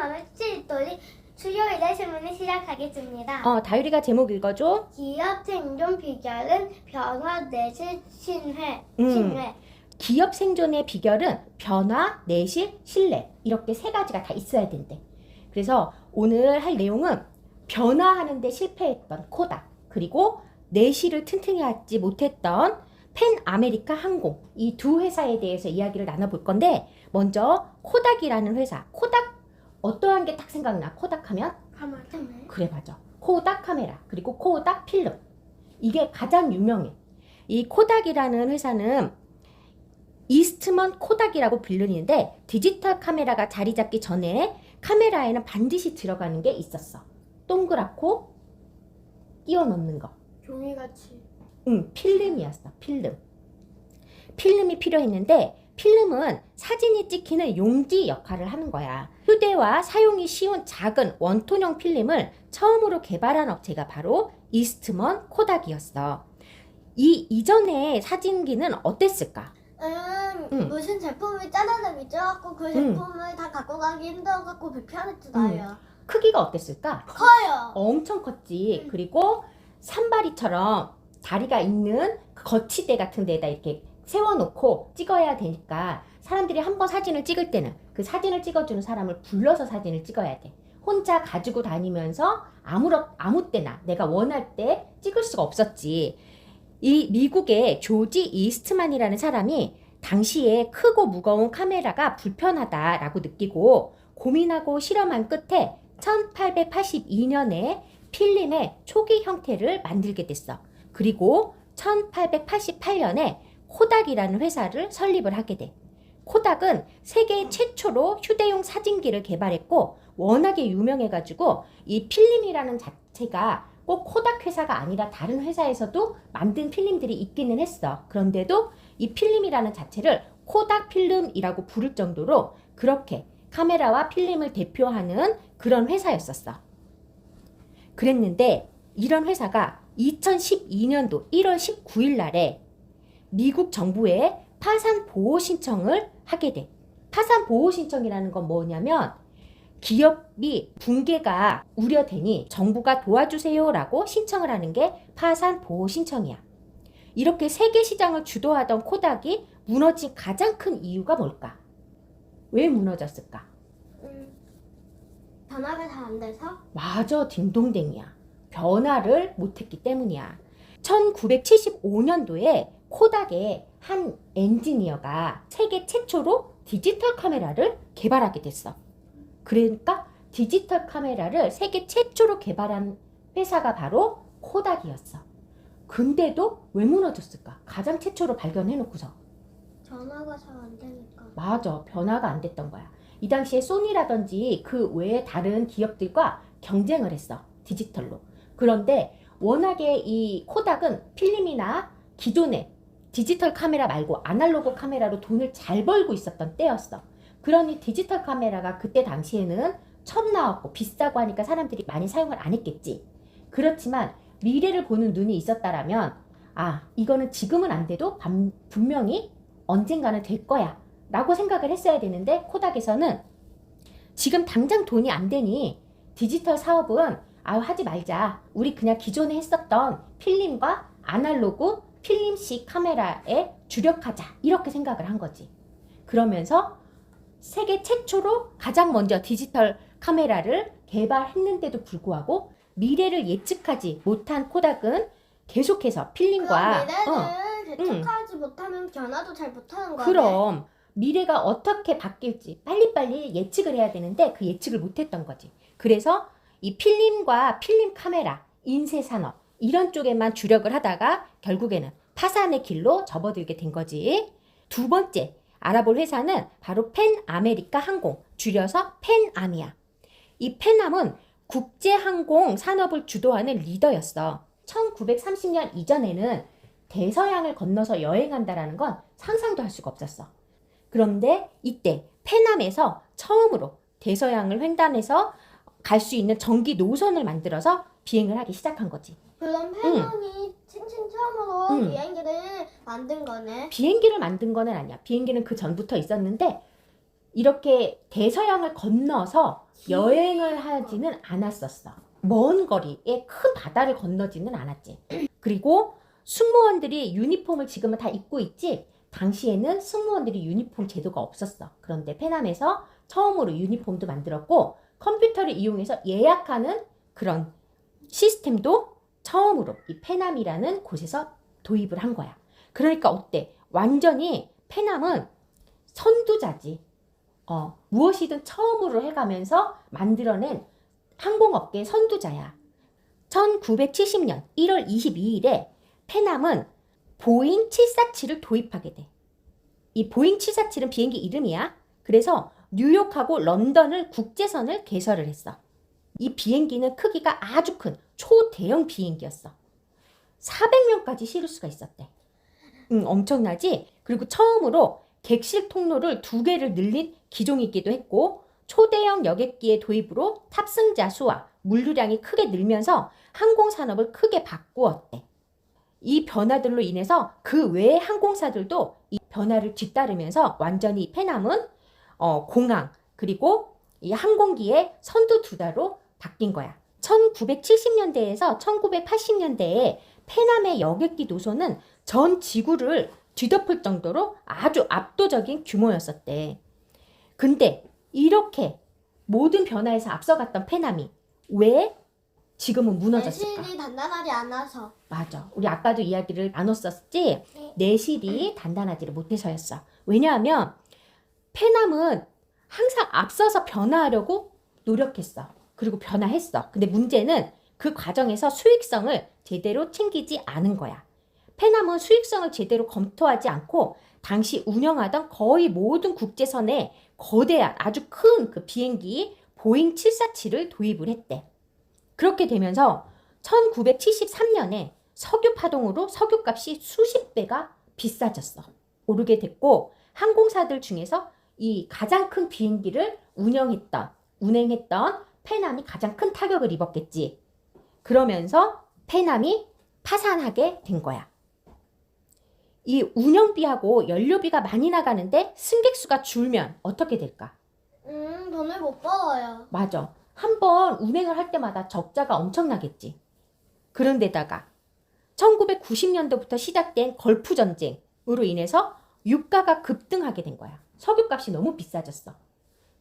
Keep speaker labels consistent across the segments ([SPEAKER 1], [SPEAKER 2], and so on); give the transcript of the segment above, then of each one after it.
[SPEAKER 1] 다음에 수요일에 수요일에 질문을 시작하겠습니다.
[SPEAKER 2] 다율이가 제목 읽어줘.
[SPEAKER 1] 기업 생존 비결은 변화 내실 신뢰.
[SPEAKER 2] 기업 생존의 비결은 변화, 내실, 신뢰. 이렇게 세 가지가 다 있어야 된대. 그래서 오늘 할 내용은 변화하는데 실패했던 코닥, 그리고 내실을 튼튼히 하지 못했던 펜 아메리카 항공, 이 두 회사에 대해서 이야기를 나눠볼 건데, 먼저 코닥이라는 회사. 코닥 어떠한 게 딱 생각나? 코닥 하면?
[SPEAKER 1] 카메라.
[SPEAKER 2] 그래, 맞아. 코닥 카메라, 그리고 코닥 필름. 이게 가장 유명해. 이 코닥이라는 회사는 이스트먼 코닥이라고 불리는데, 디지털 카메라가 자리 잡기 전에 카메라에는 반드시 들어가는 게 있었어. 동그랗고 끼워 넣는 거.
[SPEAKER 1] 종이같이.
[SPEAKER 2] 필름이었어. 필름이 필요했는데, 필름은 사진이 찍히는 용지 역할을 하는 거야. 휴대와 사용이 쉬운 작은 원톤형 필름을 처음으로 개발한 업체가 바로 이스트먼 코닥이었어. 이 이전의 사진기는 어땠을까?
[SPEAKER 1] 무슨 제품이 짜라다 미쳐갖고 그 제품을 다 갖고 가기 힘들어갖고 불편했잖아요.
[SPEAKER 2] 크기가 어땠을까?
[SPEAKER 1] 커요.
[SPEAKER 2] 엄청 컸지. 그리고 산바리처럼 다리가 있는 거치대 같은 데다 이렇게 세워놓고 찍어야 되니까 사람들이 한번 사진을 찍을 때는 그 사진을 찍어주는 사람을 불러서 사진을 찍어야 돼. 혼자 가지고 다니면서 아무 때나 내가 원할 때 찍을 수가 없었지. 이 미국의 조지 이스트만이라는 사람이 당시에 크고 무거운 카메라가 불편하다라고 느끼고 고민하고 실험한 끝에 1882년에 필름의 초기 형태를 만들게 됐어. 그리고 1888년에 코닥이라는 회사를 설립을 하게 돼. 코닥은 세계 최초로 휴대용 사진기를 개발했고 워낙에 유명해가지고 이 필름이라는 자체가 꼭 코닥 회사가 아니라 다른 회사에서도 만든 필름들이 있기는 했어. 그런데도 이 필름이라는 자체를 코닥 필름이라고 부를 정도로 그렇게 카메라와 필름을 대표하는 그런 회사였었어. 그랬는데 이런 회사가 2012년도 1월 19일 날에 미국 정부에 파산 보호 신청을 하게 돼. 파산 보호 신청이라는 건 뭐냐면 기업이 붕괴가 우려되니 정부가 도와주세요라고 신청을 하는 게 파산 보호 신청이야. 이렇게 세계 시장을 주도하던 코닥이 무너진 가장 큰 이유가 뭘까? 왜 무너졌을까?
[SPEAKER 1] 변화가 잘 안 돼서?
[SPEAKER 2] 맞아, 딩동댕이야. 변화를 못했기 때문이야. 1975년도에 코닥의 한 엔지니어가 세계 최초로 디지털 카메라를 개발하게 됐어. 그러니까 디지털 카메라를 세계 최초로 개발한 회사가 바로 코닥이었어. 근데도 왜 무너졌을까? 가장 최초로 발견해놓고서.
[SPEAKER 1] 변화가 잘 안 되니까.
[SPEAKER 2] 맞아, 변화가 안 됐던 거야. 이 당시에 소니라든지 그 외에 다른 기업들과 경쟁을 했어, 디지털로. 그런데 워낙에 이 코닥은 필름이나 기존의 디지털 카메라 말고 아날로그 카메라로 돈을 잘 벌고 있었던 때였어. 그러니 디지털 카메라가 그때 당시에는 처음 나왔고 비싸고 하니까 사람들이 많이 사용을 안 했겠지. 그렇지만 미래를 보는 눈이 있었다라면 이거는 지금은 안 돼도 분명히 언젠가는 될 거야 라고 생각을 했어야 되는데, 코닥에서는 지금 당장 돈이 안 되니 디지털 사업은 하지 말자. 우리 그냥 기존에 했었던 필름과 아날로그 필름식 카메라에 주력하자. 이렇게 생각을 한 거지. 그러면서 세계 최초로 가장 먼저 디지털 카메라를 개발했는데도 불구하고 미래를 예측하지 못한 코닥은 계속해서 필름과
[SPEAKER 1] 미래를 예측하지 못하면 변화도 잘 못하는 거야.
[SPEAKER 2] 그럼 미래가 어떻게 바뀔지 빨리빨리 예측을 해야 되는데 그 예측을 못했던 거지. 그래서 이 필름과 필름 카메라, 인쇄 산업 이런 쪽에만 주력을 하다가 결국에는 파산의 길로 접어들게 된 거지. 두 번째 알아볼 회사는 바로 펜 아메리카 항공, 줄여서 펜암이야. 이 펜암은 국제항공 산업을 주도하는 리더였어. 1930년 이전에는 대서양을 건너서 여행한다라는 건 상상도 할 수가 없었어. 그런데 이때 펜암에서 처음으로 대서양을 횡단해서 갈 수 있는 전기 노선을 만들어서 비행을 하기 시작한 거지.
[SPEAKER 1] 그럼 펜암이 생신 처음으로 비행기를 만든 거네.
[SPEAKER 2] 비행기를 만든 거는 아니야. 비행기는 그 전부터 있었는데 이렇게 대서양을 건너서 여행을 하지는 않았었어. 먼 거리에 큰 바다를 건너지는 않았지. 그리고 승무원들이 유니폼을 지금은 다 입고 있지, 당시에는 승무원들이 유니폼 제도가 없었어. 그런데 페남에서 처음으로 유니폼도 만들었고 컴퓨터를 이용해서 예약하는 그런 시스템도 처음으로 이 페남이라는 곳에서 도입을 한 거야. 그러니까 어때? 완전히 페남은 선두자지. 무엇이든 처음으로 해가면서 만들어낸 항공업계 선두자야. 1970년 1월 22일에 페남은 보잉 747을 도입하게 돼. 이 보잉 747은 비행기 이름이야. 그래서 뉴욕하고 런던을 국제선을 개설을 했어. 이 비행기는 크기가 아주 큰 초대형 비행기였어. 400명까지 실을 수가 있었대. 엄청나지? 그리고 처음으로 객실 통로를 2개를 늘린 기종이기도 했고, 초대형 여객기의 도입으로 탑승자 수와 물류량이 크게 늘면서 항공산업을 크게 바꾸었대. 이 변화들로 인해서 그 외의 항공사들도 이 변화를 뒤따르면서 완전히 페남은 공항 그리고 이 항공기의 선두주자로 바뀐 거야. 1970년대에서 1980년대에 페남의 여객기 노선은 전 지구를 뒤덮을 정도로 아주 압도적인 규모였었대. 근데 이렇게 모든 변화에서 앞서갔던 페남이 왜 지금은 무너졌을까?
[SPEAKER 1] 내실이 단단하지 않아서.
[SPEAKER 2] 맞아. 우리 아까도 이야기를 나눴었지?
[SPEAKER 1] 네.
[SPEAKER 2] 내실이 단단하지를 못해서였어. 왜냐하면 페남은 항상 앞서서 변화하려고 노력했어. 그리고 변화했어. 근데 문제는 그 과정에서 수익성을 제대로 챙기지 않은 거야. 페남은 수익성을 제대로 검토하지 않고 당시 운영하던 거의 모든 국제선에 거대한 아주 큰 그 비행기 보잉 747을 도입을 했대. 그렇게 되면서 1973년에 석유 파동으로 석유값이 수십 배가 비싸졌어. 오르게 됐고 항공사들 중에서 이 가장 큰 비행기를 운행했던 페남이 가장 큰 타격을 입었겠지. 그러면서 페남이 파산하게 된 거야. 이 운영비하고 연료비가 많이 나가는데 승객 수가 줄면 어떻게 될까?
[SPEAKER 1] 돈을 못 벌어요.
[SPEAKER 2] 맞아. 한번 운행을 할 때마다 적자가 엄청나겠지. 그런데다가 1990년도부터 시작된 걸프 전쟁으로 인해서 유가가 급등하게 된 거야. 석유값이 너무 비싸졌어.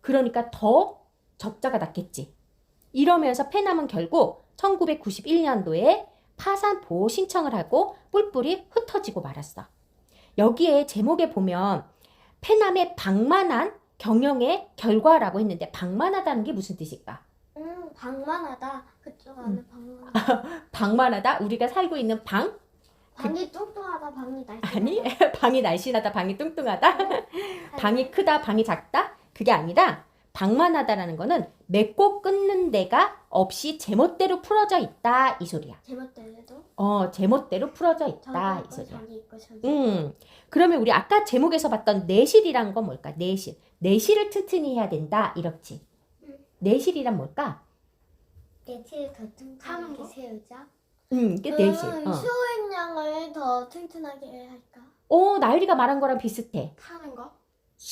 [SPEAKER 2] 그러니까 더 적자가 났겠지. 이러면서 페남은 결국 1991년도에 파산 보호 신청을 하고 뿔뿔이 흩어지고 말았어. 여기에 제목에 보면 페남의 방만한 경영의 결과라고 했는데 방만하다는 게 무슨 뜻일까?
[SPEAKER 1] 방만하다. 그쪽 안에 방만하다.
[SPEAKER 2] 방만하다? 우리가 살고 있는 방?
[SPEAKER 1] 방이 뚱뚱하다. 방이 날씬하다.
[SPEAKER 2] 아니, 방이 날씬하다, 방이 뚱뚱하다, 방이 크다, 방이 작다? 그게 아니라 방만하다라는 거는 맺고 끊는 데가 없이 제멋대로 풀어져 있다 이 소리야.
[SPEAKER 1] 제멋대로?
[SPEAKER 2] 제멋대로 풀어져 있다 이 소리야.
[SPEAKER 1] 저기 있고 저기.
[SPEAKER 2] 그러면 우리 아까 제목에서 봤던 내실이란 건 뭘까? 내실. 내실을 튼튼히 해야 된다 이렇지. 내실이란 뭘까?
[SPEAKER 1] 내실 더 튼튼하게 세우자.
[SPEAKER 2] 그 내실.
[SPEAKER 1] 수익량을 더 튼튼하게 해야 할까?
[SPEAKER 2] 나일이가 말한 거랑 비슷해.
[SPEAKER 1] 파는 거?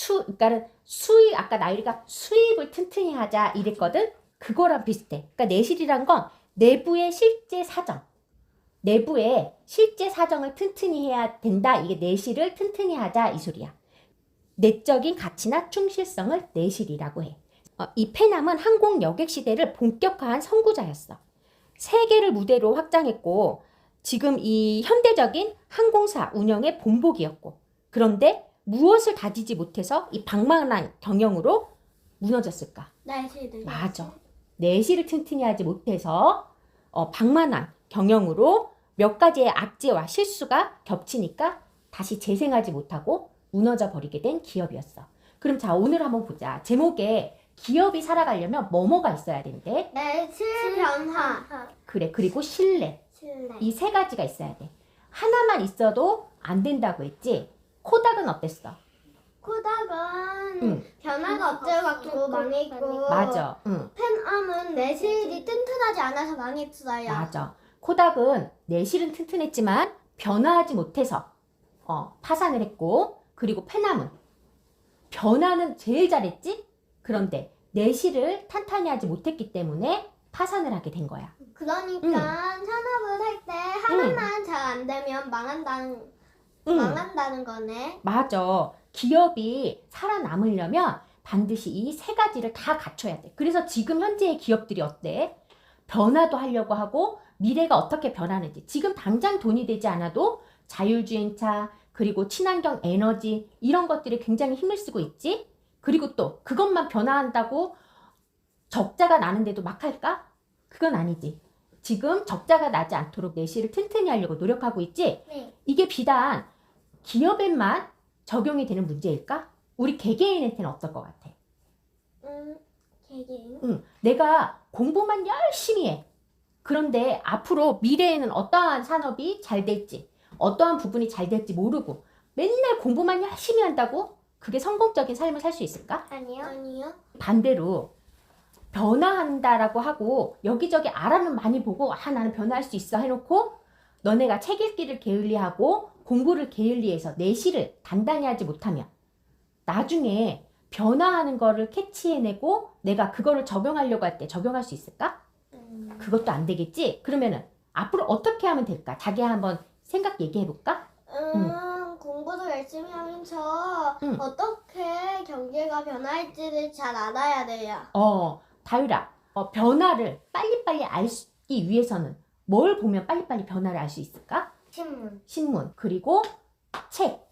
[SPEAKER 2] 그러니까 수입, 아까 나일이가 수입을 튼튼히 하자 이랬거든? 그거랑 비슷해. 그러니까 내실이란 건 내부의 실제 사정. 내부의 실제 사정을 튼튼히 해야 된다. 이게 내실을 튼튼히 하자 이 소리야. 내적인 가치나 충실성을 내실이라고 해. 이 페남은 항공 여객 시대를 본격화한 선구자였어. 세계를 무대로 확장했고 지금 이 현대적인 항공사 운영의 본보기였고, 그런데 무엇을 다지지 못해서 이 방만한 경영으로 무너졌을까?
[SPEAKER 1] 내실.
[SPEAKER 2] 맞아. 내실을 튼튼히 하지 못해서 방만한 경영으로 몇 가지의 악재와 실수가 겹치니까 다시 재생하지 못하고 무너져 버리게 된 기업이었어. 그럼 자, 오늘 한번 보자. 제목에 기업이 살아가려면 뭐뭐가 있어야 된대?
[SPEAKER 1] 내실 변화.
[SPEAKER 2] 그래. 그리고 신뢰.
[SPEAKER 1] 신뢰.
[SPEAKER 2] 이 세 가지가 있어야 돼. 하나만 있어도 안 된다고 했지? 코닥은 어땠어?
[SPEAKER 1] 코닥은 변화가 없어갖고 망했고.
[SPEAKER 2] 맞아.
[SPEAKER 1] 펜암은 내실이 튼튼하지 않아서 망했어요.
[SPEAKER 2] 맞아. 코닥은 내실은 튼튼했지만 변화하지 못해서 파산을 했고, 그리고 페남은 변화는 제일 잘했지? 그런데 내실을 탄탄히 하지 못했기 때문에 파산을 하게 된 거야.
[SPEAKER 1] 그러니까 산업을 할 때 하나만 잘 안 되면 망한다는 거네.
[SPEAKER 2] 맞아. 기업이 살아남으려면 반드시 이 세 가지를 다 갖춰야 돼. 그래서 지금 현재의 기업들이 어때? 변화도 하려고 하고 미래가 어떻게 변하는지 지금 당장 돈이 되지 않아도 자율주행차 그리고 친환경 에너지 이런 것들이 굉장히 힘을 쓰고 있지. 그리고 또 그것만 변화한다고 적자가 나는데도 막 할까? 그건 아니지. 지금 적자가 나지 않도록 내실을 튼튼히 하려고 노력하고 있지.
[SPEAKER 1] 네.
[SPEAKER 2] 이게 비단 기업에만 적용이 되는 문제일까? 우리 개개인한테는 어떨 것 같아?
[SPEAKER 1] 개개인.
[SPEAKER 2] 내가 공부만 열심히 해. 그런데 앞으로 미래에는 어떠한 산업이 잘 될지, 어떠한 부분이 잘 될지 모르고 맨날 공부만 열심히 한다고 그게 성공적인 삶을 살 수 있을까?
[SPEAKER 1] 아니요.
[SPEAKER 2] 반대로 변화한다라고 하고 여기저기 알아는 많이 보고 나는 변화할 수 있어 해놓고 너네가 책 읽기를 게을리하고 공부를 게을리해서 내실을 단단히 하지 못하면 나중에 변화하는 거를 캐치해내고 내가 그거를 적용하려고 할 때 적용할 수 있을까? 그것도 안 되겠지? 그러면은 앞으로 어떻게 하면 될까? 자기 한번 생각 얘기해볼까?
[SPEAKER 1] 공부도 열심히 하면서 어떻게 경제가 변할지를 잘 알아야 돼요.
[SPEAKER 2] 다율아, 변화를 빨리빨리 알기 위해서는 뭘 보면 빨리빨리 변화를 알 수 있을까? 신문, 그리고 책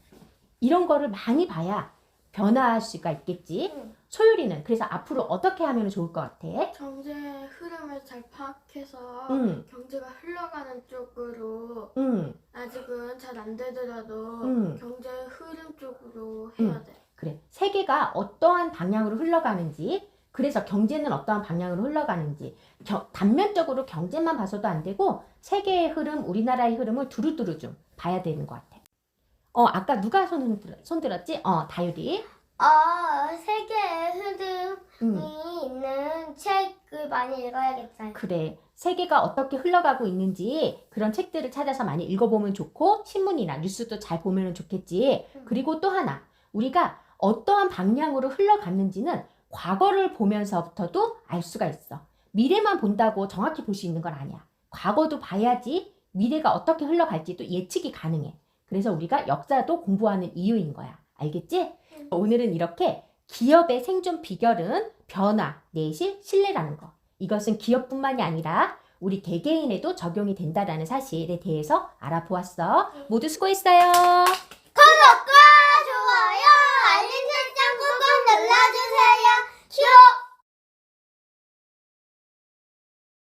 [SPEAKER 2] 이런 거를 많이 봐야 변화할 수가 있겠지. 소율이는 그래서 앞으로 어떻게 하면 좋을 것 같아?
[SPEAKER 3] 경제의 흐름을 잘 파악해서 경제가 흘러가는 쪽으로 아직은 잘 안 되더라도 경제의 흐름 쪽으로 해야 돼.
[SPEAKER 2] 그래, 세계가 어떠한 방향으로 흘러가는지 그래서 경제는 어떠한 방향으로 흘러가는지 단면적으로 경제만 봐서도 안 되고 세계의 흐름, 우리나라의 흐름을 두루두루 좀 봐야 되는 것 같아. 아까 누가 손 들었지? 다율이.
[SPEAKER 1] 세계의 흐름이 있는 책을 많이 읽어야겠어요.
[SPEAKER 2] 그래, 세계가 어떻게 흘러가고 있는지 그런 책들을 찾아서 많이 읽어보면 좋고 신문이나 뉴스도 잘 보면 좋겠지. 그리고 또 하나, 우리가 어떠한 방향으로 흘러갔는지는 과거를 보면서부터도 알 수가 있어. 미래만 본다고 정확히 볼 수 있는 건 아니야. 과거도 봐야지 미래가 어떻게 흘러갈지도 예측이 가능해. 그래서 우리가 역사도 공부하는 이유인 거야. 알겠지? 오늘은 이렇게 기업의 생존 비결은 변화, 내실, 신뢰라는 거. 이것은 기업뿐만이 아니라 우리 개개인에도 적용이 된다는 사실에 대해서 알아보았어. 모두 수고했어요.
[SPEAKER 1] 구독과